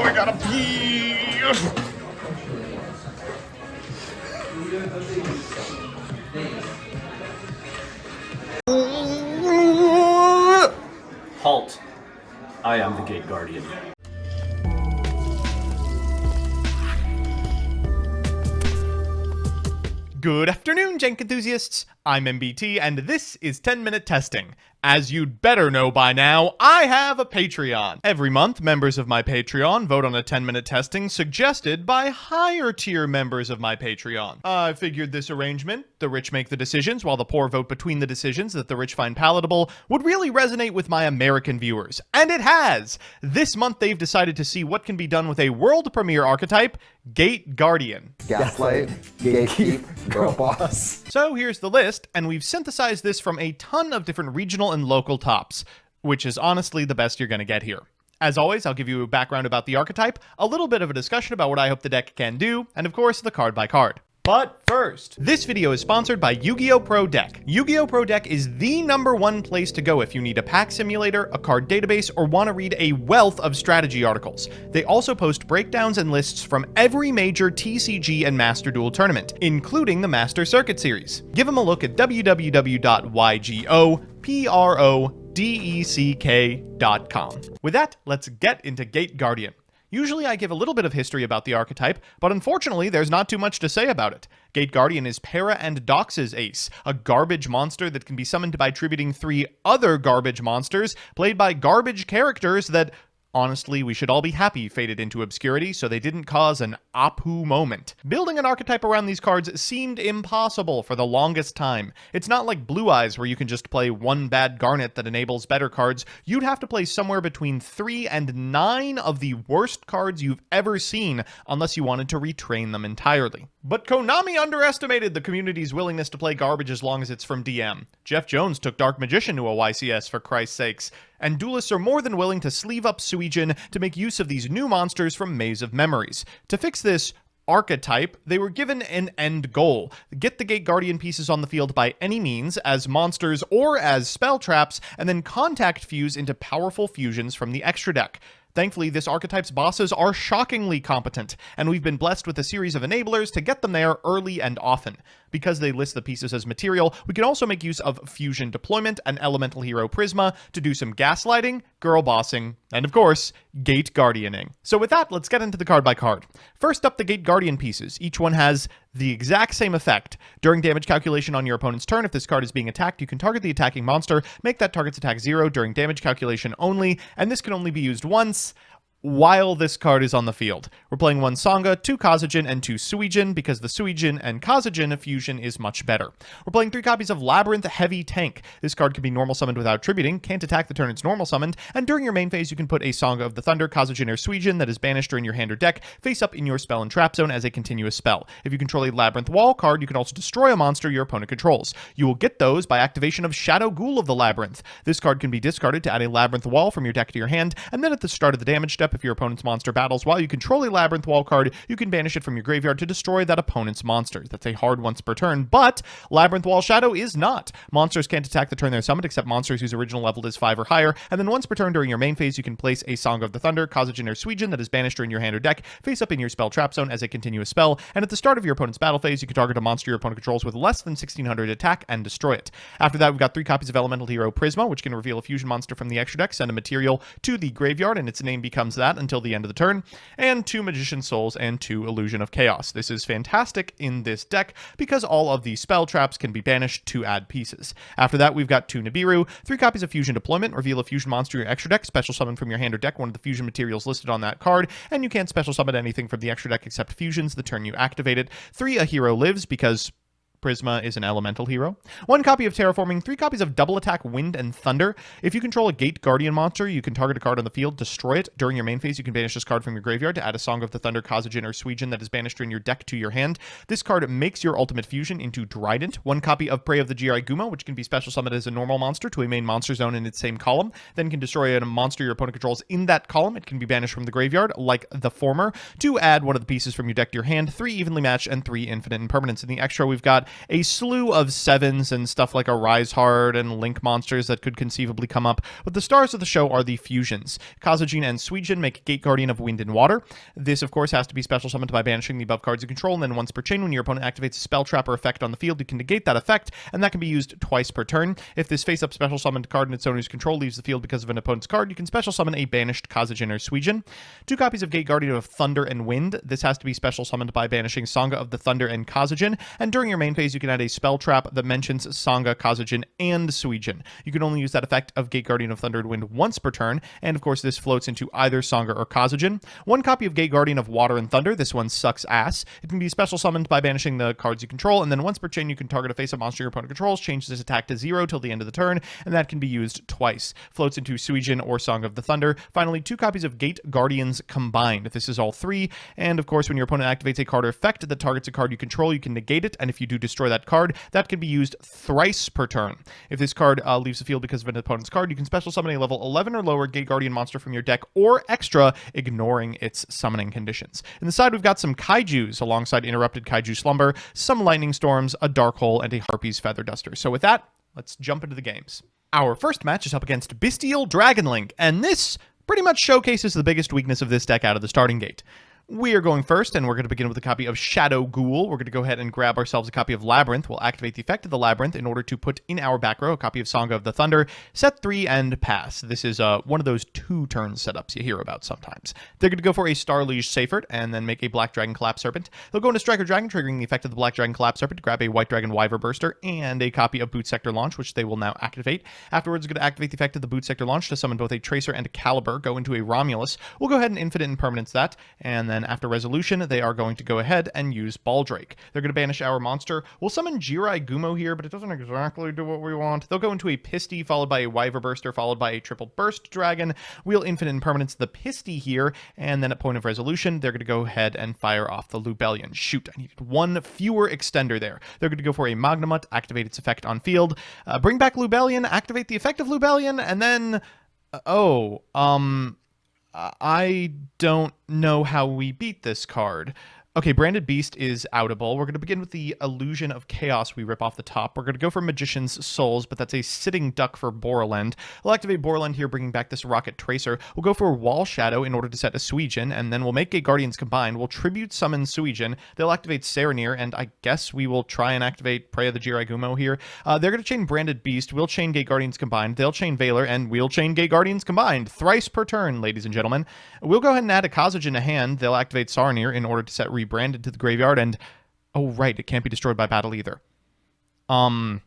I gotta pee. Halt. I am the Gate Guardian. Good afternoon, Jank enthusiasts. I'm MBT, and this is 10-Minute Testing. As you'd better know by now, I have a Patreon. Every month, members of my Patreon vote on a 10-minute testing suggested by higher tier members of my Patreon. I figured this arrangement, the rich make the decisions while the poor vote between the decisions that the rich find palatable, would really resonate with my American viewers. And it has! This month they've decided to see what can be done with a world premiere archetype, Gate Guardian. Gaslight, gatekeep, girl boss. So here's the list, and we've synthesized this from a ton of different regional and local tops, which is honestly the best you're going to get here. As always, I'll give you a background about the archetype, a little bit of a discussion about what I hope the deck can do, and of course, the card by card. But first, this video is sponsored by Yu-Gi-Oh! Pro Deck. Yu-Gi-Oh! Pro Deck is the #1 place to go if you need a pack simulator, a card database, or want to read a wealth of strategy articles. They also post breakdowns and lists from every major TCG and Master Duel tournament, including the Master Circuit series. Give them a look at www.ygoprodeck.com. With that, let's get into Gate Guardian. Usually I give a little bit of history about the archetype, but unfortunately there's not too much to say about it. Gate Guardian is Para and Dox's ace, a garbage monster that can be summoned by tributing 3 other garbage monsters, played by garbage characters that, honestly, we should all be happy faded into obscurity so they didn't cause an Apu moment. Building an archetype around these cards seemed impossible for the longest time. It's not like Blue Eyes where you can just play 1 bad Garnet that enables better cards. You'd have to play somewhere between 3 and 9 of the worst cards you've ever seen unless you wanted to retrain them entirely. But Konami underestimated the community's willingness to play garbage as long as it's from DM. Jeff Jones took Dark Magician to a YCS for Christ's sakes, and duelists are more than willing to sleeve up Suijin to make use of these new monsters from Maze of Memories. To fix this archetype, they were given an end goal: get the Gate Guardian pieces on the field by any means, as monsters or as spell traps, and then contact fuse into powerful fusions from the extra deck. Thankfully, this archetype's bosses are shockingly competent, and we've been blessed with a series of enablers to get them there early and often. Because they list the pieces as material, we can also make use of Fusion Deployment and Elemental Hero Prisma to do some gaslighting, girl bossing, and of course, Gate Guardianing. So with that, let's get into the card by card. First up, the Gate Guardian pieces. Each one has the exact same effect. During damage calculation on your opponent's turn, if this card is being attacked, you can target the attacking monster, make that target's attack 0 during damage calculation only, and this can only be used once while this card is on the field. We're playing 1 Sangha, 2 Kazejin, and 2 Suijin, because the Suijin and Kazejin fusion is much better. We're playing 3 copies of Labyrinth Heavy Tank. This card can be normal summoned without tributing, can't attack the turn it's normal summoned, and during your main phase you can put a Sangha of the Thunder, Kazejin, or Suijin that is banished during your hand or deck face up in your spell and trap zone as a continuous spell. If you control a Labyrinth Wall card, you can also destroy a monster your opponent controls. You will get those by activation of Shadow Ghoul of the Labyrinth. This card can be discarded to add a Labyrinth Wall from your deck to your hand, and then at the start of the damage step, if your opponent's monster battles while you control a Labyrinth Wall card, you can banish it from your graveyard to destroy that opponent's monster. That's a hard once per turn, but Labyrinth Wall Shadow is not. Monsters can't attack the turn they're summoned except monsters whose original level is 5 or higher, and then once per turn during your main phase, you can place a Song of the Thunder, Kazejin, or Suijin that is banished during your hand or deck face up in your spell trap zone as a continuous spell, and at the start of your opponent's battle phase, you can target a monster your opponent controls with less than 1600 attack and destroy it. After that, we've got 3 copies of Elemental Hero Prisma, which can reveal a fusion monster from the extra deck, send a material to the graveyard, and its name becomes that until the end of the turn, and 2 Magician Souls and 2 Illusion of Chaos. This is fantastic in this deck because all of the spell traps can be banished to add pieces. After that, we've got 2 Nibiru, 3 copies of Fusion Deployment, reveal a fusion monster in your extra deck, special summon from your hand or deck one of the fusion materials listed on that card, and you can't special summon anything from the extra deck except fusions the turn you activate it. 3 A Hero Lives, because Prisma is an elemental hero. 1 copy of Terraforming, 3 copies of Double Attack Wind and Thunder. If you control a Gate Guardian monster, you can target a card on the field, destroy it. During your main phase, you can banish this card from your graveyard to add a Song of the Thunder, Kazejin, or Suijin that is banished in your deck to your hand. This card makes your ultimate fusion into Drident. 1 copy of Prey of the Jirai Guma, which can be special summoned as a normal monster to a main monster zone in its same column. Then can destroy a monster your opponent controls in that column. It can be banished from the graveyard, like the former, to add one of the pieces from your deck to your hand. 3 evenly matched and 3 infinite impermanents. In the extra, we've got a slew of 7s and stuff like a Rise Hard and Link monsters that could conceivably come up, but the stars of the show are the fusions. Kazajin and Suijin make Gate Guardian of Wind and Water. This, of course, has to be special summoned by banishing the above cards you control, and then once per chain, when your opponent activates a spell, trap, or effect on the field, you can negate that effect, and that can be used twice per turn. If this face-up special summoned card in its owner's control leaves the field because of an opponent's card, you can special summon a banished Kazajin or Suijin. 2 copies of Gate Guardian of Thunder and Wind. This has to be special summoned by banishing Sangha of the Thunder and Kazajin, and during your main phase, you can add a spell trap that mentions Sangha, Kazajin, and Suijin. You can only use that effect of Gate Guardian of Thunder and Wind once per turn, and of course, this floats into either Sangha or Kazajin. 1 copy of Gate Guardian of Water and Thunder. This one sucks ass. It can be special summoned by banishing the cards you control, and then once per chain, you can target a face-up monster your opponent controls, change this attack to 0 till the end of the turn, and that can be used twice. Floats into Suijin or Song of the Thunder. Finally, 2 copies of Gate Guardians Combined. This is all 3, and of course, when your opponent activates a card or effect that targets a card you control, you can negate it, and if you do destroy that card, that can be used thrice per turn. If this card leaves the field because of an opponent's card, you can special summon a level 11 or lower Gate Guardian monster from your deck or extra, ignoring its summoning conditions. In the side, we've got some Kaijus alongside Interrupted Kaiju Slumber, some Lightning Storms, a Dark Hole, and a Harpy's Feather Duster. So with that, let's jump into the games. Our first match is up against Bystial Dragonlink, and this pretty much showcases the biggest weakness of this deck out of the starting gate. We are going first, and we're going to begin with a copy of Shadow Ghoul. We're going to go ahead and grab ourselves a copy of Labyrinth. We'll activate the effect of the Labyrinth in order to put in our back row a copy of Sangha of the Thunder, set 3, and pass. This is one of those 2-turn setups you hear about sometimes. They're going to go for a Starliege Seifert, and then make a Black Dragon Collapse Serpent. They'll go into Striker Dragon, triggering the effect of the Black Dragon Collapse Serpent to grab a White Dragon Wyver Burster, and a copy of Boot Sector Launch, which they will now activate. Afterwards, we're going to activate the effect of the Boot Sector Launch to summon both a Tracer and a Caliber, go into a Romulus. We'll go ahead and Infinite Impermanence that, and then after Resolution, they are going to go ahead and use Baldrake. They're going to banish our monster. We'll summon Jirai Gumo here, but it doesn't exactly do what we want. They'll go into a Pisty, followed by a Wyver Burster, followed by a Triple Burst Dragon. We'll Infinite Impermanence the Pisty here, and then at point of resolution, they're going to go ahead and fire off the Lubellion. Shoot, I needed 1 fewer extender there. They're going to go for a Magnamut, activate its effect on field, bring back Lubellion, activate the effect of Lubellion, and then... I don't know how we beat this card. Okay, Branded Beast is outable. We're going to begin with the Illusion of Chaos we rip off the top. We're going to go for Magician's Souls, but that's a Sitting Duck for Borland. We'll activate Borland here, bringing back this Rocket Tracer. We'll go for Wall Shadow in order to set a Suijin, and then we'll make Gate Guardians Combined. We'll Tribute Summon Suijin. They'll activate Saronir, and I guess we will try and activate Prey of the Jirai Gumo here. They're going to chain Branded Beast. We'll chain Gate Guardians Combined. They'll chain Valor, and we'll chain Gate Guardians Combined. Thrice per turn, ladies and gentlemen. We'll go ahead and add a Kazajin to hand. They'll activate Saronir in order to set Rebranded to the graveyard, and oh right, it can't be destroyed by battle either. I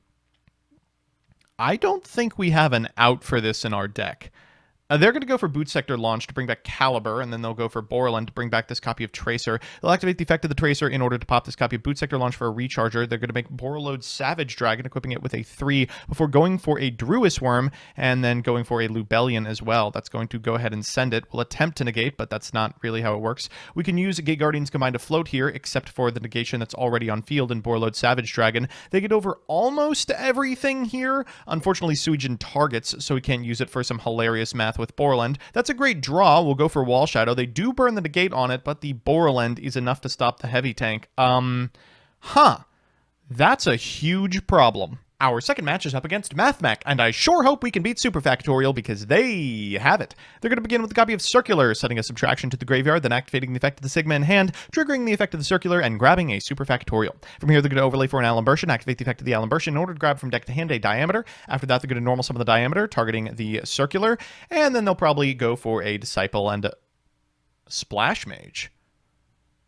don't think we have an out for this in our deck. They're going to go for Boot Sector Launch to bring back Caliber, and then they'll go for Borland to bring back this copy of Tracer. They'll activate the effect of the Tracer in order to pop this copy of Boot Sector Launch for a Recharger. They're going to make Borreload Savage Dragon, equipping it with a 3, before going for a Druis Worm, and then going for a Lubellion as well. That's going to go ahead and send it. We'll attempt to negate, but that's not really how it works. We can use Gate Guardians Combined to float here, except for the negation that's already on field in Borreload Savage Dragon. They get over almost everything here. Unfortunately, Suijin targets, so we can't use it for some hilarious math with Borland. That's a great draw. We'll go for Wall Shadow. They do burn the negate on it, but the Borland is enough to stop the heavy tank. That's a huge problem. Our second match is up against MathMech, and I sure hope we can beat Superfactorial because they have it. They're going to begin with a copy of Circular, setting a subtraction to the graveyard, then activating the effect of the Sigma in hand, triggering the effect of the Circular, and grabbing a Superfactorial. From here, they're going to overlay for an Alimbertion, activate the effect of the Alimbertion in order to grab from deck to hand a Diameter. After that, they're going to normal summon the Diameter, targeting the Circular, and then they'll probably go for a Disciple and a Splash Mage.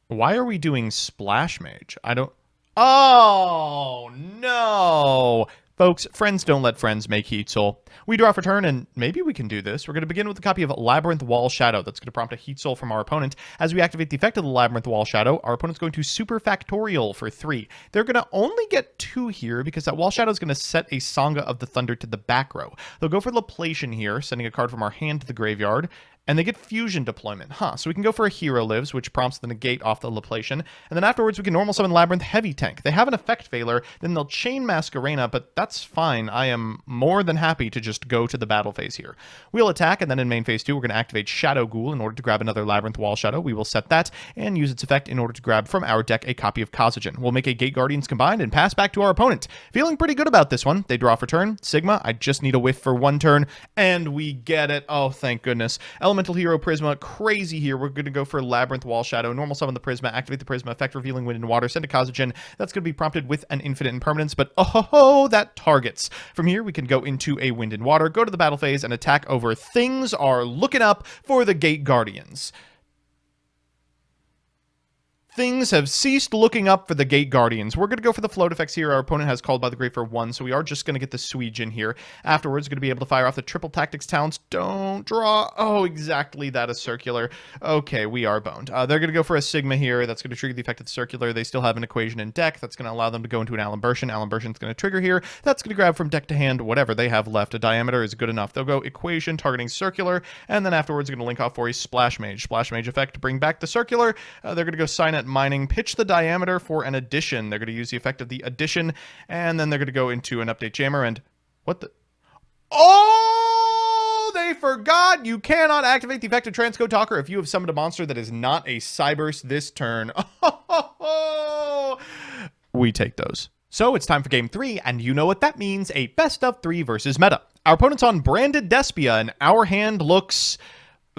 Why are we doing Splash Mage? I don't... Oh, no! Folks, friends don't let friends make Heat Soul. We draw for turn, and maybe we can do this. We're going to begin with a copy of Labyrinth Wall Shadow. That's going to prompt a Heat Soul from our opponent. As we activate the effect of the Labyrinth Wall Shadow, our opponent's going to Superfactorial for 3. They're going to only get 2 here, because that Wall Shadow is going to set a Sangha of the Thunder to the back row. They'll go for Laplation here, sending a card from our hand to the graveyard, and they get fusion deployment. So we can go for a Hero Lives, which prompts the negate off the Laplacian, and then afterwards we can normal summon Labyrinth Heavy Tank. They have an effect failure, then they'll chain Masquerena, but that's fine. I am more than happy to just go to the battle phase here. We'll attack, and then in main phase 2, we're going to activate Shadow Ghoul in order to grab another Labyrinth Wall Shadow. We will set that and use its effect in order to grab from our deck a copy of Kazajan. We'll make a Gate Guardians combined and pass back to our opponent. Feeling pretty good about this one. They draw for turn. Sigma, I just need a whiff for 1 turn, and we get it. Oh, thank goodness. Elemental Hero Prisma, crazy here. We're going to go for Labyrinth Wall Shadow, normal summon the Prisma, activate the Prisma, effect revealing Wind and Water, send a Kazajan. That's going to be prompted with an Infinite Impermanence, but oh, that targets. From here, we can go into a Wind and Water, go to the battle phase, and attack over. Things are looking up for the Gate Guardians. Things have ceased looking up for the Gate Guardians. We're going to go for the float effects here. Our opponent has Called by the Grave for 1, so we are just going to get the Suijin in here. Afterwards, going to be able to fire off the Triple Tactics Talents. Don't draw. Oh, exactly. That is circular. Okay, we are boned. They're going to go for a Sigma here. That's going to trigger the effect of the circular. They still have an equation in deck. That's going to allow them to go into an Alimbertion. Alimbersion's going to trigger here. That's going to grab from deck to hand whatever they have left. A Diameter is good enough. They'll go equation targeting circular, and then afterwards, going to link off for a Splash Mage. Splash Mage effect to bring back the circular. They're going to go Signet Mining, pitch the Diameter for an addition. They're going to use the effect of the addition, and then they're going to go into an Update Jammer, and what the... Oh, they forgot! You cannot activate the effect of Transcode Talker if you have summoned a monster that is not a Cyberse this turn. We take those. So it's time for game 3, and you know what that means, a best of 3 versus meta. Our opponent's on Branded Despia, and our hand looks...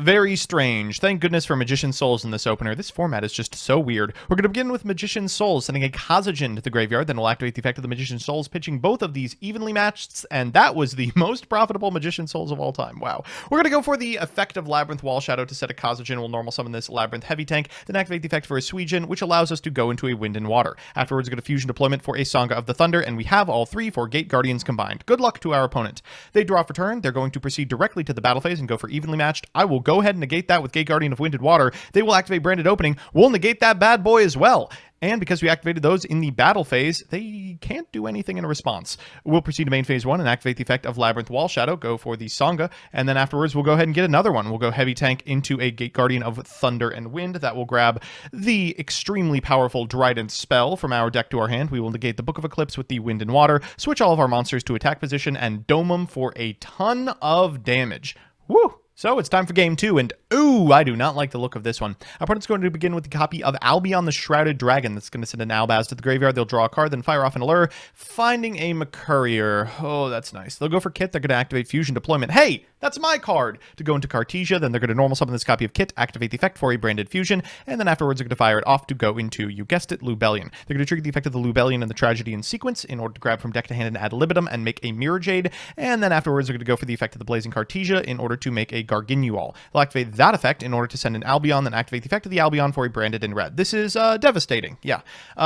very strange. Thank goodness for Magician Souls in this opener. This format is just so weird. We're going to begin with Magician Souls, sending a Kazajan to the graveyard. Then we'll activate the effect of the Magician Souls, pitching both of these evenly matched, and that was the most profitable Magician Souls of all time. Wow. We're going to go for the effect of Labyrinth Wall Shadow to set a Kazajan. We'll normal summon this Labyrinth Heavy Tank, then activate the effect for a Suijin, which allows us to go into a Wind and Water. Afterwards, we're going to fusion deployment for a Sangha of the Thunder, and we have all 3 for Gate Guardians combined. Good luck to our opponent. They draw for turn. They're going to proceed directly to the battle phase and go for evenly matched. I will go ahead and negate that with Gate Guardian of Wind and Water. They will activate Branded Opening. We'll negate that bad boy as well. And because we activated those in the battle phase, they can't do anything in response. We'll proceed to main phase 1 and activate the effect of Labyrinth Wall Shadow, go for the Sangha, and then afterwards we'll go ahead and get another one. We'll go Heavy Tank into a Gate Guardian of Thunder and Wind. That will grab the extremely powerful Dryden spell from our deck to our hand. We will negate the Book of Eclipse with the Wind and Water, switch all of our monsters to attack position, and dome them for a ton of damage. Woo! So it's time for game 2, and ooh, I do not like the look of this one. Our opponent's going to begin with a copy of Albion the Shrouded Dragon. That's going to send an Albaz to the graveyard. They'll draw a card, then fire off an Allure, finding a McCourier. Oh, that's nice. They'll go for Kit. They're going to activate Fusion Deployment. Hey, that's my card! To go into Cartesia, then they're going to normal summon this copy of Kit, activate the effect for a Branded Fusion, and then afterwards they're going to fire it off to go into, you guessed it, Lubellion. They're going to trigger the effect of the Lubellion and the Tragedy in sequence in order to grab from deck to hand and add Libidum and make a Mirror Jade, and then afterwards they're going to go for the effect of the Blazing Cartesia in order to make a Garginual. They'll activate that effect in order to send an Albion, then activate the effect of the Albion for a Branded in red. This is devastating. Yeah.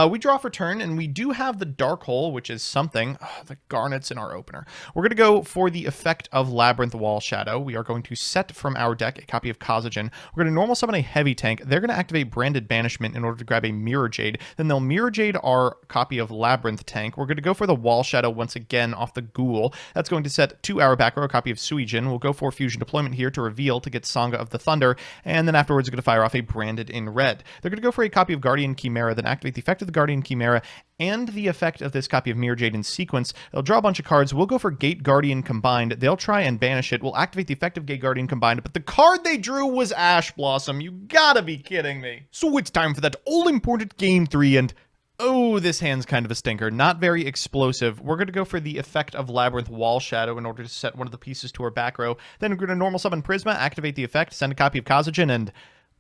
We draw for turn, and we do have the Dark Hole, which is something. The Garnets in our opener. We're going to go for the effect of Labyrinth Wall Shadow. We are going to set from our deck a copy of Kazajan. We're going to normal summon a Heavy Tank. They're going to activate Branded Banishment in order to grab a Mirror Jade. Then they'll Mirror Jade our copy of Labyrinth Tank. We're going to go for the Wall Shadow once again off the Ghoul. That's going to set to our back row a copy of Suijin. We'll go for Fusion Deployment here to reveal to get Sangha of the Thunder, and then afterwards we're going to fire off a Branded in red. They're going to go for a copy of Guardian Chimera, then activate the effect of the Guardian Chimera and the effect of this copy of Mirror Jade in sequence. They'll draw a bunch of cards. We'll go for Gate Guardian Combined. They'll try and banish it. We'll activate the effect of Gate Guardian Combined, but the card they drew was Ash Blossom. You gotta be kidding me. So it's time for that all-important game 3, and oh, this hand's kind of a stinker. Not very explosive. We're going to go for the effect of Labyrinth Wall Shadow in order to set one of the pieces to our back row. Then we're going to normal summon Prisma, activate the effect, send a copy of Kazajan, and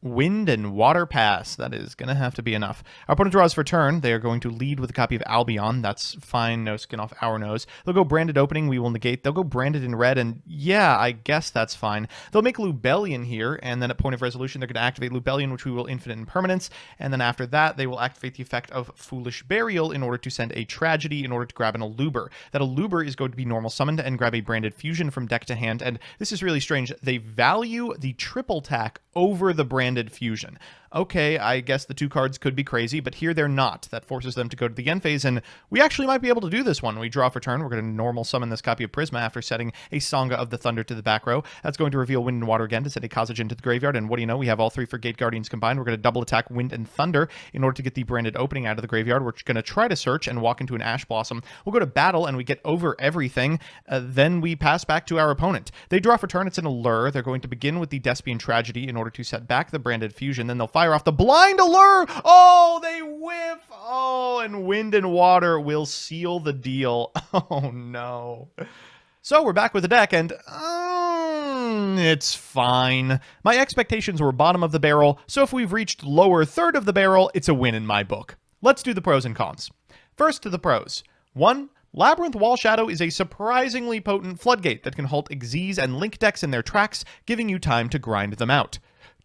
Wind and Water pass. That is going to have to be enough. Our opponent draws for turn. They are going to lead with a copy of Albion. That's fine. No skin off our nose. They'll go Branded Opening. We will negate. They'll go Branded in red, and yeah, I guess that's fine. They'll make Lubellion here, and then at point of resolution, they're going to activate Lubellion, which we will Infinite Impermanence, and then after that, they will activate the effect of Foolish Burial in order to send a Tragedy in order to grab an Aluber. That Aluber is going to be normal summoned and grab a Branded Fusion from deck to hand, and this is really strange. They value the triple tack over the Branded Fusion. okay, I guess the 2 cards could be crazy, but here they're not. That forces them to go to the end phase, and we actually might be able to do this one. When we draw for turn, we're going to normal summon this copy of Prisma after setting a Sangha of the Thunder to the back row. That's going to reveal Wind and Water again to send a Kazejin to the graveyard, and what do you know? We have all 3 for Gate Guardians combined. We're going to double attack Wind and Thunder in order to get the branded opening out of the graveyard. We're going to try to search and walk into an Ash Blossom. We'll go to battle, and we get over everything. Then we pass back to our opponent. They draw for turn. It's an Allure. They're going to begin with the Despian Tragedy in order to set back the branded fusion. Then they'll fire off the Blind Allure. Oh, they whiff. Oh, and Wind and Water will seal the deal. Oh, no. So we're back with the deck, and it's fine. My expectations were bottom of the barrel, so if we've reached lower third of the barrel, it's a win in my book. Let's do the pros and cons. First to the pros. 1. Labyrinth Wall Shadow is a surprisingly potent floodgate that can halt Xyz and Link decks in their tracks, giving you time to grind them out.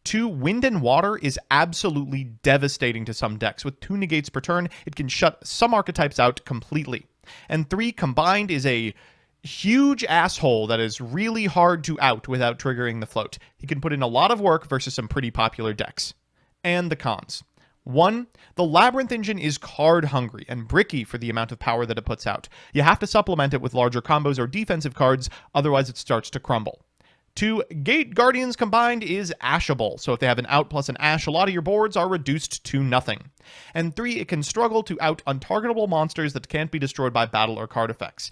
2. Wind and Water is absolutely devastating to some decks. With 2 negates per turn, it can shut some archetypes out completely. And 3. Combined is a huge asshole that is really hard to out without triggering the float. He can put in a lot of work versus some pretty popular decks. And the cons. 1. The Labyrinth engine is card hungry and bricky for the amount of power that it puts out. You have to supplement it with larger combos or defensive cards, otherwise it starts to crumble. 2. Gate Guardians combined is ashable, so if they have an out plus an ash, a lot of your boards are reduced to nothing. And 3. It can struggle to out untargetable monsters that can't be destroyed by battle or card effects.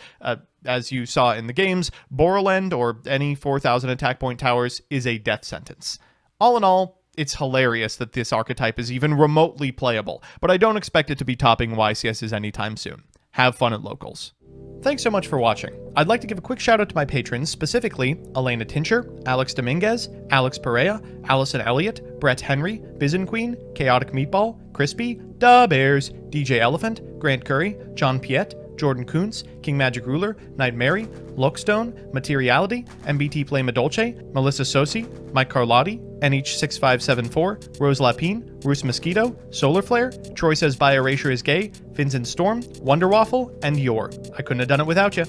As you saw in the games, Borland or any 4,000 attack point towers is a death sentence. All in all, it's hilarious that this archetype is even remotely playable, but I don't expect it to be topping YCS's anytime soon. Have fun at locals. Thanks so much for watching. I'd like to give a quick shout out to my patrons, specifically Elena Tincher, Alex Dominguez, Alex Perea, Allison Elliott, Brett Henry, Bizen Queen, Chaotic Meatball, Crispy, Da Bears, DJ Elephant, Grant Curry, John Piet, Jordan Kuntz, King Magic Ruler, Knight Mary, Lookstone, Materiality, MBT Play Madolce, Melissa Sosi, Mike Carlotti, NH6574, Rose Lapine, Roos Mosquito, Solar Flare, Troy Says By Erasure is Gay, Vincent Storm, Wonder Waffle, and Yor. I couldn't have done it without you.